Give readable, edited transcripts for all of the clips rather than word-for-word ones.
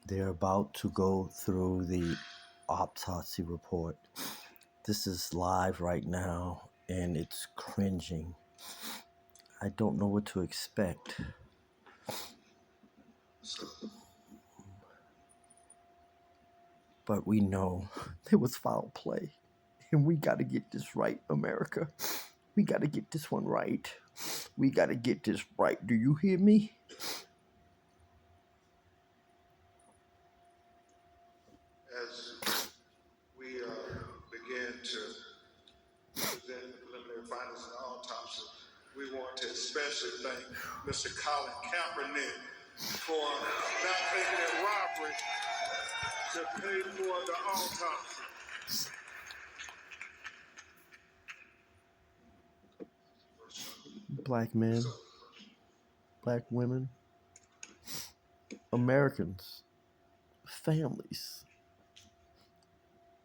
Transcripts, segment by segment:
They're about to go through the autopsy report. This is live right now and it's cringing. I don't know what to expect. But we know there was foul play. And we got to get this right, America. We got to get this one right. We got to get this right. Do you hear me? As we begin to present the preliminary findings of the autopsy, we want to especially thank Mr. Colin Kaepernick for not taking it robbery to pay for the autopsy. Black men, black women, Americans, families.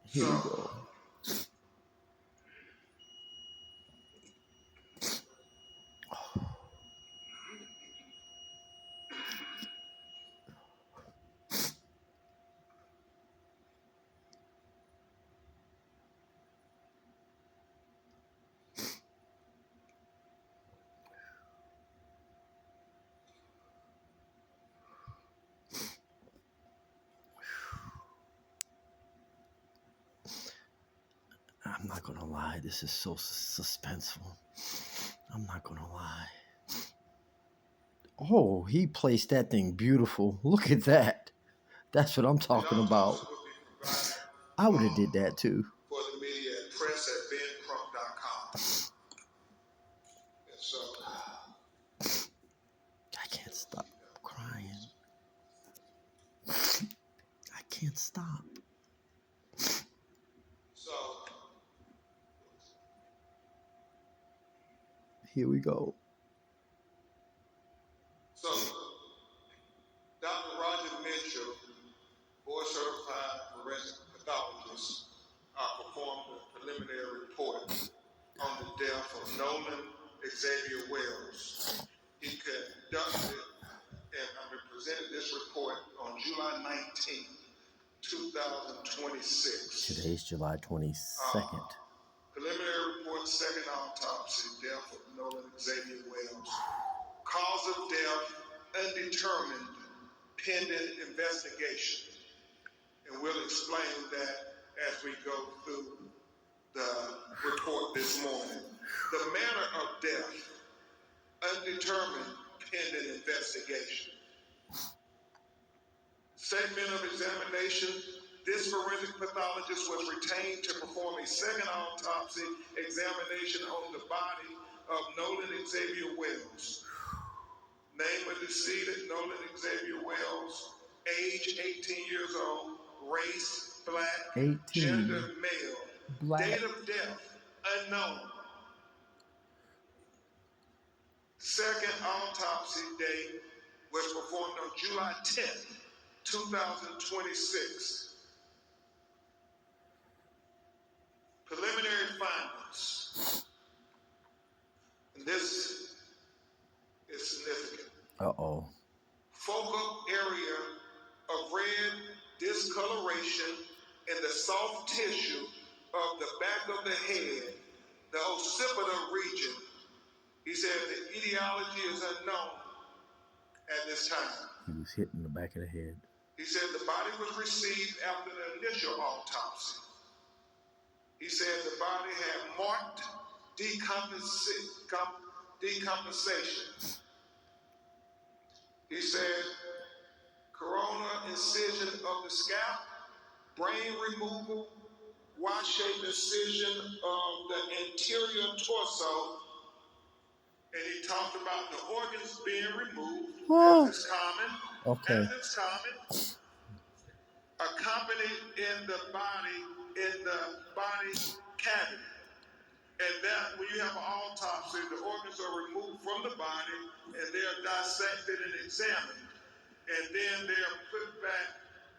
Here we go. I'm not gonna lie, this is so suspenseful. I'm not gonna lie. Oh, he placed that thing beautiful. Look at that. That's what I'm talking about. I would have did that too. For the media at press@bencrump.com. And so I can't stop crying. I can't stop. Here we go. So, Dr. Roger Mitchell, board certified forensic pathologist, performed a preliminary report on the death of Nolan Xavier Wells. He conducted and presented this report on July 19, 2026. Today's July 22nd. Preliminary report, second autopsy, death of Nolan Xavier Wells. Cause of death undetermined, pending investigation. And we'll explain that as we go through the report this morning. The manner of death undetermined, pending investigation. Statement of examination. This forensic pathologist was retained to perform a second autopsy examination on the body of Nolan Xavier Wells. Name of decedent, Nolan Xavier Wells. Age, 18 years old. Race, black. 18. Gender, male. Black. Date of death, unknown. Second autopsy date was performed on July 10th, 2026. Preliminary findings. And this is significant. Uh-oh. Focal area of red discoloration in the soft tissue of the back of the head, the occipital region. He said the etiology is unknown at this time. He was hit in the back of the head. He said the body was received after the initial autopsy. He said the body had marked decompensation. He said coronal incision of the scalp, brain removal, Y-shaped incision of the anterior torso, and he talked about the organs being removed, as is common. Okay. As is common. Accompanied in the body cavity. And that when you have an autopsy, the organs are removed from the body and they're dissected and examined. And then they're put back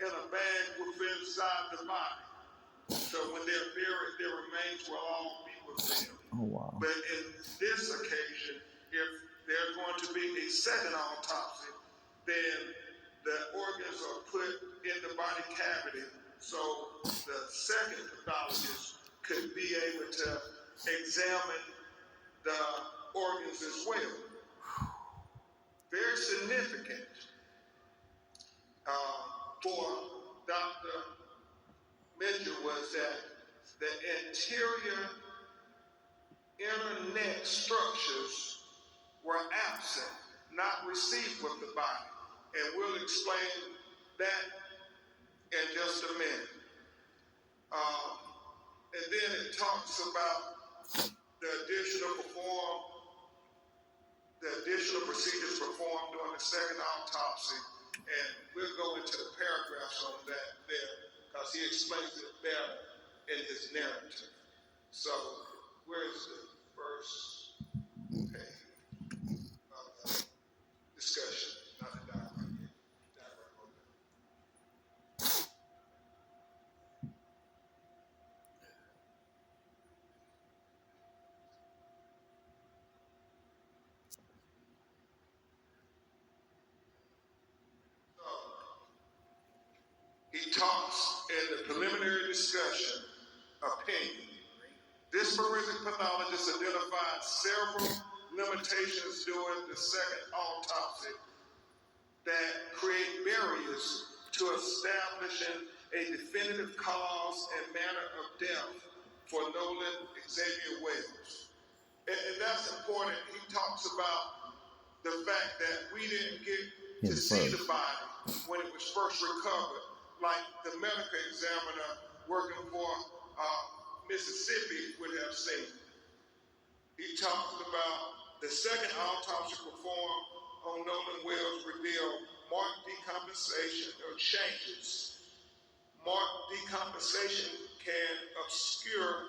in a bag within inside the body. So when they're buried, their remains will all be with them. Oh, wow. But in this occasion, if there's going to be a second autopsy, then the organ organs are put in the body cavity, so the second pathologist could be able to examine the organs as well. Very significant for Dr. Mitchell was that the anterior inner neck structures were absent, not received with the body. And we'll explain that in just a minute. And then it talks about the additional procedures performed during the second autopsy. And we'll go into the paragraphs on that there, because he explains it better in his narrative. So, where's the first page of the discussion? Not the diagram. He talks in the preliminary discussion opinion. This forensic pathologist identified several limitations during the second autopsy that create barriers to establishing a definitive cause and manner of death for Nolan Xavier Wells. And that's important. He talks about the fact that we didn't get to see the body when it was first recovered, like the medical examiner working for Mississippi would have seen. He talked about the second autopsy performed on Nolan Wells revealed marked decompensation or changes. Marked decompensation can obscure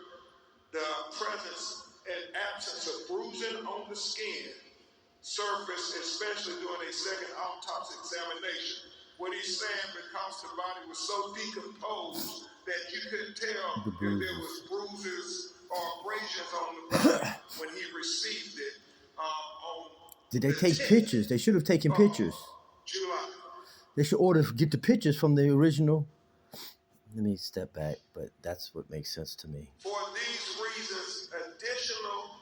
the presence and absence of bruising on the skin surface, especially during a second autopsy examination. What he's saying, because the body was so decomposed that you couldn't tell if there was bruises or abrasions on the body when he received it. Did they take pictures? They should have taken pictures. July. They should get the pictures from the original. Let me step back, but that's what makes sense to me. For these reasons, additional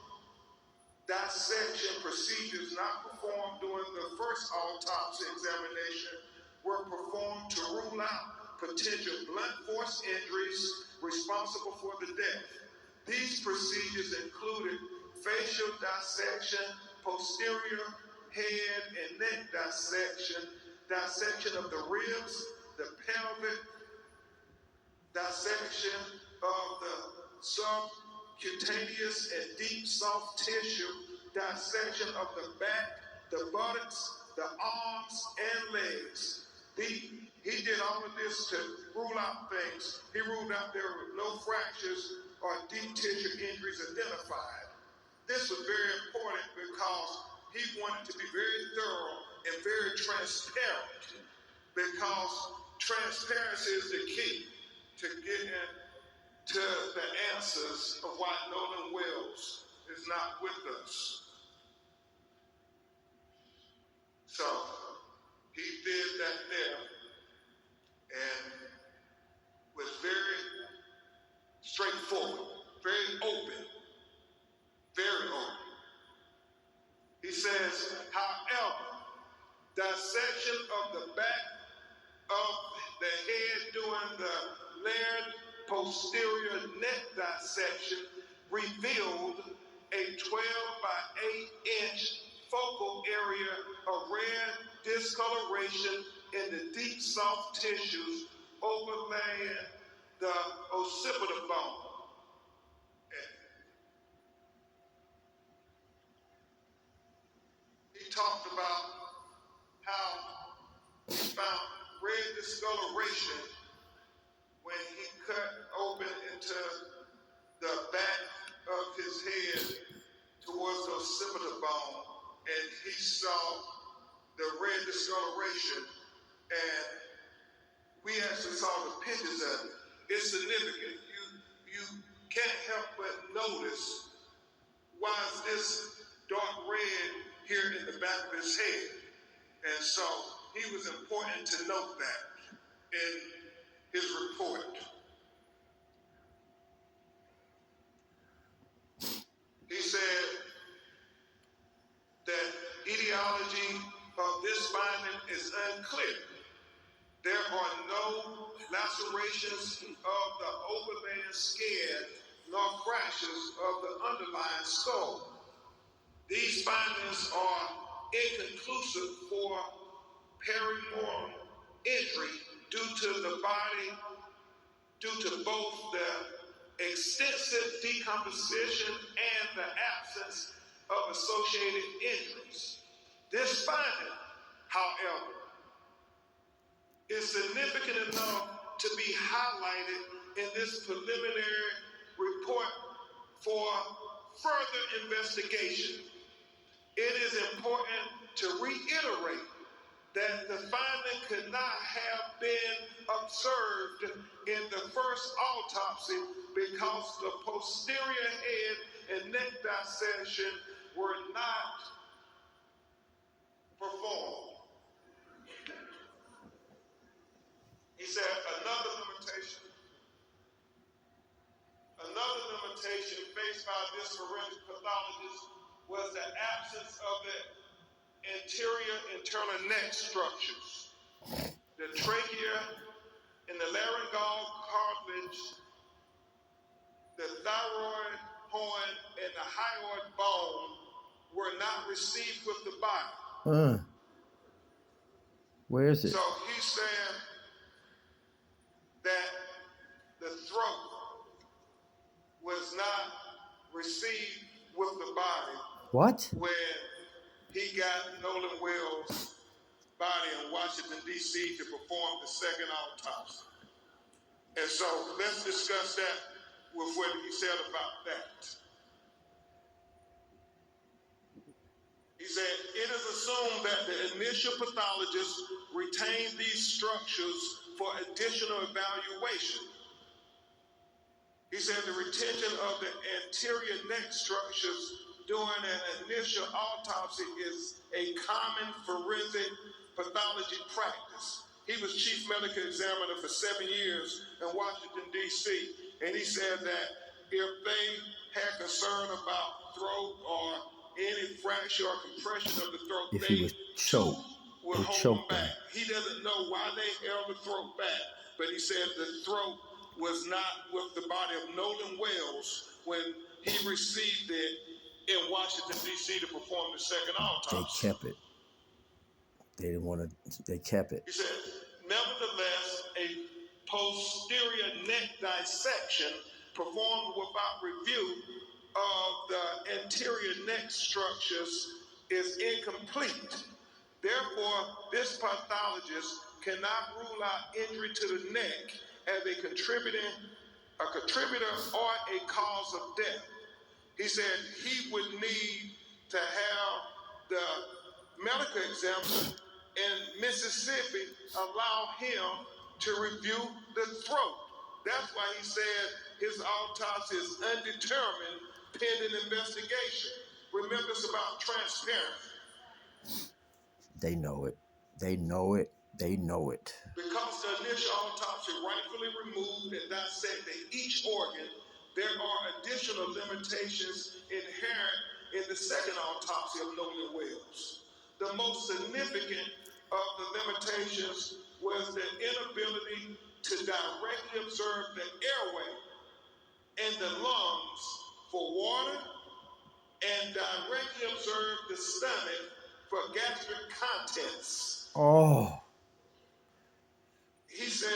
dissection procedures not performed during the first autopsy examination were performed to rule out potential blunt force injuries responsible for the death. These procedures included facial dissection, posterior head and neck dissection, dissection of the ribs, the pelvic, dissection of the subcutaneous and deep soft tissue, dissection of the back, the buttocks, the arms, and legs. He did all of this to rule out things. He ruled out there were no fractures or deep tissue injuries identified. This was very important because he wanted to be very thorough and very transparent, because transparency is the key to getting to the answers of why Nolan Wells is not with us. So he did that there and was very straightforward, very open, very open. He says, however, dissection of the back of the head during the layered posterior neck dissection revealed a 12 by 8 inch focal area of red discoloration in the deep soft tissues overlaying the occipital bone. He talked about how he found red discoloration when he cut open into the back of his head towards the occipital bone, and he saw the red discoloration, and we actually saw the pictures of it. It's significant. You can't help but notice, why is this dark red here in the back of his head? And so he was important to note that in his report. He said that etiology of this finding is unclear. There are no lacerations of the overlaying skin nor fractures of the underlying skull. These findings are inconclusive for perimortem injury due to both the extensive decomposition and the absence of associated injuries. This finding, however, is significant enough to be highlighted in this preliminary report for further investigation. It is important to reiterate that the finding could not have been observed in the first autopsy because the posterior head and neck dissection were not performed. He said another limitation faced by this forensic pathologist was the absence of the anterior internal neck structures. The trachea and the laryngeal cartilage, the thyroid horn, and the hyoid bone were not received with the body. Where is it? So he's saying that the throat was not received with the body. What? When he got Nolan Wells' body in Washington, D.C. to perform the second autopsy. And so let's discuss that with what he said about that. He said, it is assumed that the initial pathologist retained these structures for additional evaluation. He said the retention of the anterior neck structures during an initial autopsy is a common forensic pathology practice. He was chief medical examiner for 7 years in Washington, D.C., and he said that if they had concern about throat or any fracture or compression of the throat, if he was choked, would hold them back. He doesn't know why they held the throat back, but he said the throat was not with the body of Nolan Wells when he received it in Washington, D.C. to perform the second autopsy. They kept it. They didn't want to, they kept it. He said, nevertheless, a posterior neck dissection performed without review of the anterior neck structures is incomplete. Therefore, this pathologist cannot rule out injury to the neck as a contributor or a cause of death. He said he would need to have the medical examiner in Mississippi allow him to review the throat. That's why he said his autopsy is undetermined pending investigation. Remember, it's about transparency. They know it. They know it. They know it. Because the initial autopsy rightfully removed and dissected each organ, there are additional limitations inherent in the second autopsy of Nolan Wells. The most significant of the limitations was the inability to directly observe the airway and the lungs for water and directly observe the stomach for gastric contents. Oh. He said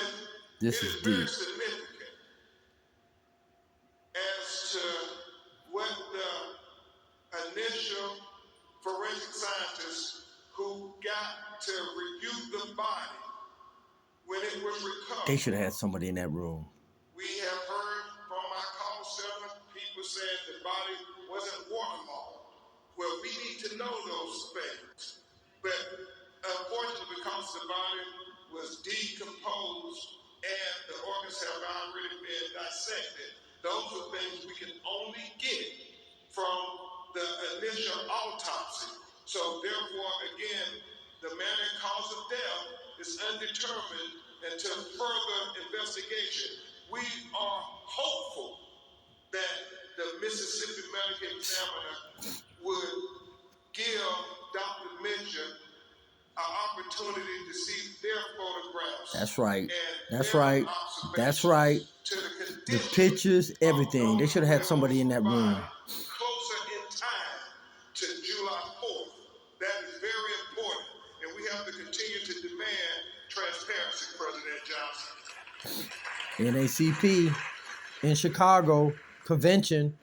this it is is very deep. significant as to what the initial forensic scientists who got to review the body when it was recovered. They should have had somebody in that room. We have heard from our call center, people said the body wasn't waterlogged. Well, we need to know those things. But unfortunately, because the body was decomposed and the organs have already been dissected, those are things we can only get from the initial autopsy. So therefore, again, The manner and cause of death is undetermined until further investigation. We are hopeful that the Mississippi Medical Examiner would give Dr. Mitchell an opportunity to see their photographs. That's right. And That's their right. That's right. to The pictures, everything. They should have had somebody in that room. Closer in time to July 4th. That is very important. And we have to continue to demand transparency, President Johnson. NACP in Chicago convention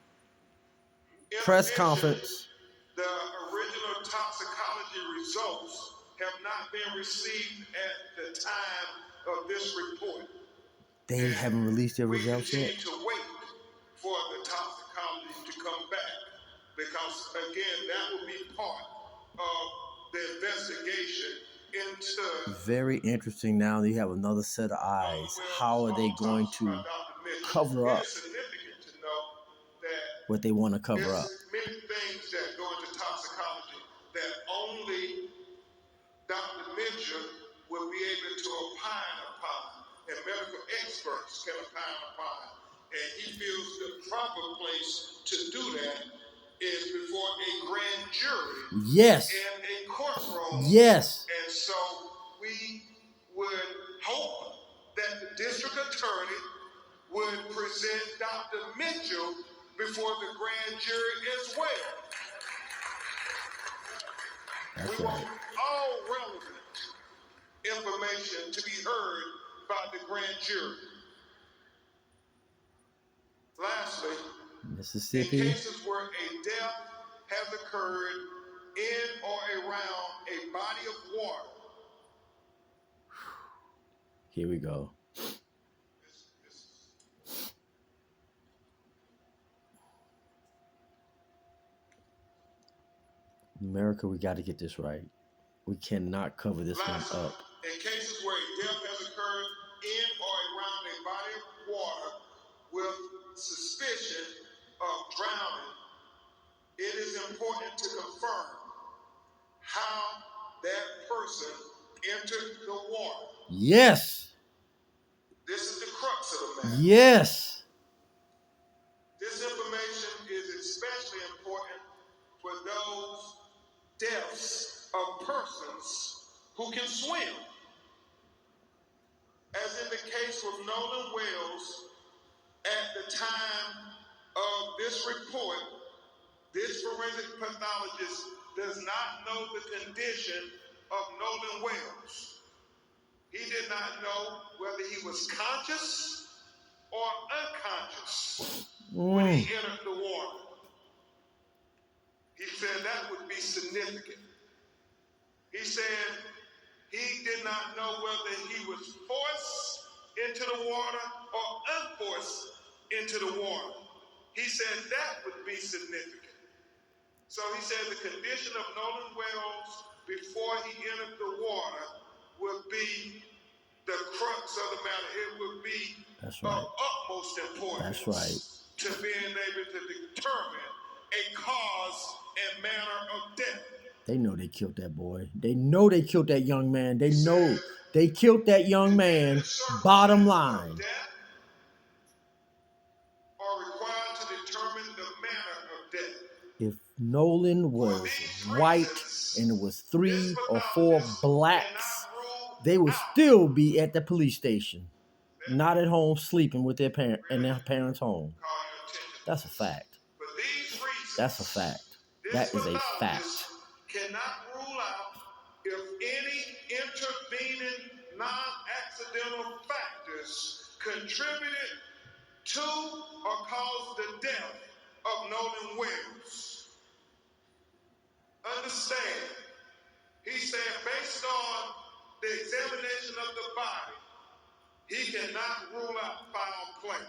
press conference. The original toxicology results have not been received at the time of this report. They haven't released their results yet. We continue to wait for the toxicology to come back because, again, that will be part of the investigation into. Very interesting. Now you have another set of eyes. How are they going to cover up It is significant to know that what they want to cover up? many things that go into toxicology that only Dr. Mitchell will be able to opine upon, and medical experts can opine upon. And he feels the proper place to do that is before a grand jury. Yes. In a courtroom. Yes. And so we would hope that the district attorney would present Dr. Mitchell before the grand jury as well. That's we right. want all relevant information to be heard by the grand jury. Lastly, Mississippi. in cases where a death has occurred in or around a body of water. Here we go. America, we got to get this right. We cannot cover this one up. In cases where a death has occurred in or around a body of water with suspicion of drowning, it is important to confirm how that person entered the water. Yes. This is the crux of the matter. Yes. This information is especially important for those deaths of persons who can swim. As in the case with Nolan Wells, at the time of this report, this forensic pathologist does not know the condition of Nolan Wells. He did not know whether he was conscious or unconscious when he entered the water. He said that would be significant. He said he did not know whether he was forced into the water or unforced into the water. He said that would be significant. So he said the condition of Nolan Wells before he entered the water would be the crux of the matter. It would be of utmost importance to being able to determine a cause and manner of death. They know they killed that boy. They know they killed that young man. They know they killed that young man. Bottom line. Are required to determine the manner of death. If Nolan was white and it was 3 or 4 blacks, they would still be at the police station, not at home sleeping with their in their parents' home. That's a fact. That's a fact. That is a fact. Cannot rule out if any intervening non-accidental factors contributed to or caused the death of Nolan Wells. Understand, he said based on the examination of the body, he cannot rule out foul play.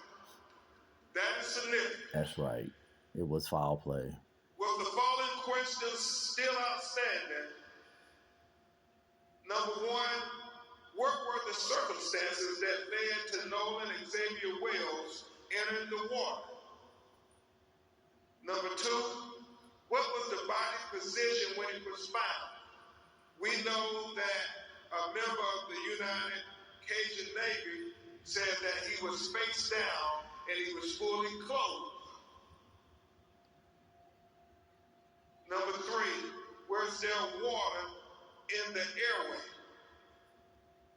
That is significant. That's right. It was foul play. With the following questions still outstanding. Number one, what were the circumstances that led to Nolan Xavier Wells entering the water? Number two, what was the body position when it was found? We know that a member of the United Cajun Navy said that he was face down and he was fully clothed. Number three, was there water in the airway?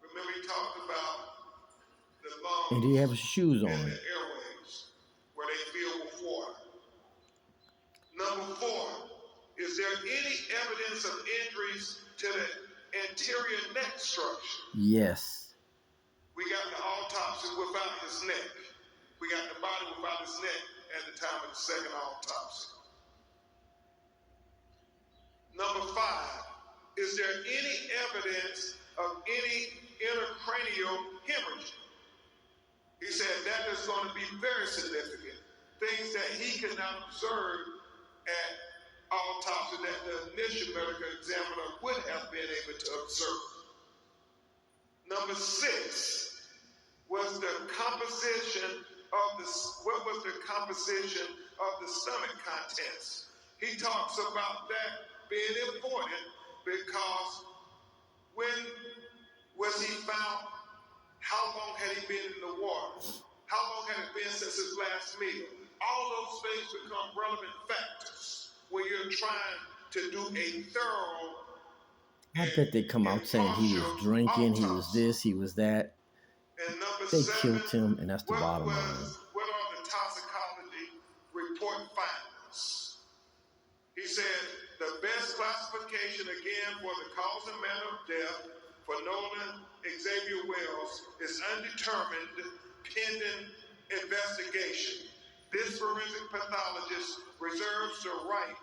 Remember he talked about the lungs And he have his shoes on. and the airways where they fill with water. Number four, is there any evidence of injuries to the anterior neck structure? Yes. We got the autopsy without his neck. We got the body without his neck at the time of the second autopsy. Number five, is there any evidence of any intracranial hemorrhage? He said that is going to be very significant. Things that he could not observe at autopsy that the initial medical examiner would have been able to observe. Number six, was the composition of what was the composition of the stomach contents? He talks about that being important because when was he found? How long had he been in the water? How long had it been since his last meal? All those things become relevant factors when you're trying to do a thorough. I bet they come out saying he was drinking, he was this, he was that. And number They seven, killed him, and that's the bottom line. What are the toxicology report findings? He said the best classification again for the cause and manner of death for Nolan Xavier Wells is undetermined pending investigation. This forensic pathologist reserves the right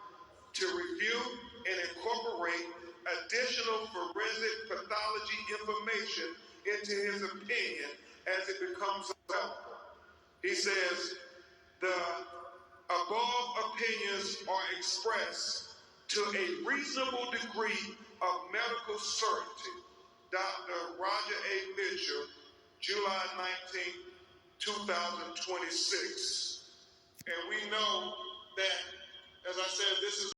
to review and incorporate additional forensic pathology information into his opinion as it becomes available. He says the above opinions are expressed to a reasonable degree of medical certainty. Dr. Roger A. Mitchell, July 19, 2026. And we know that, as I said, this is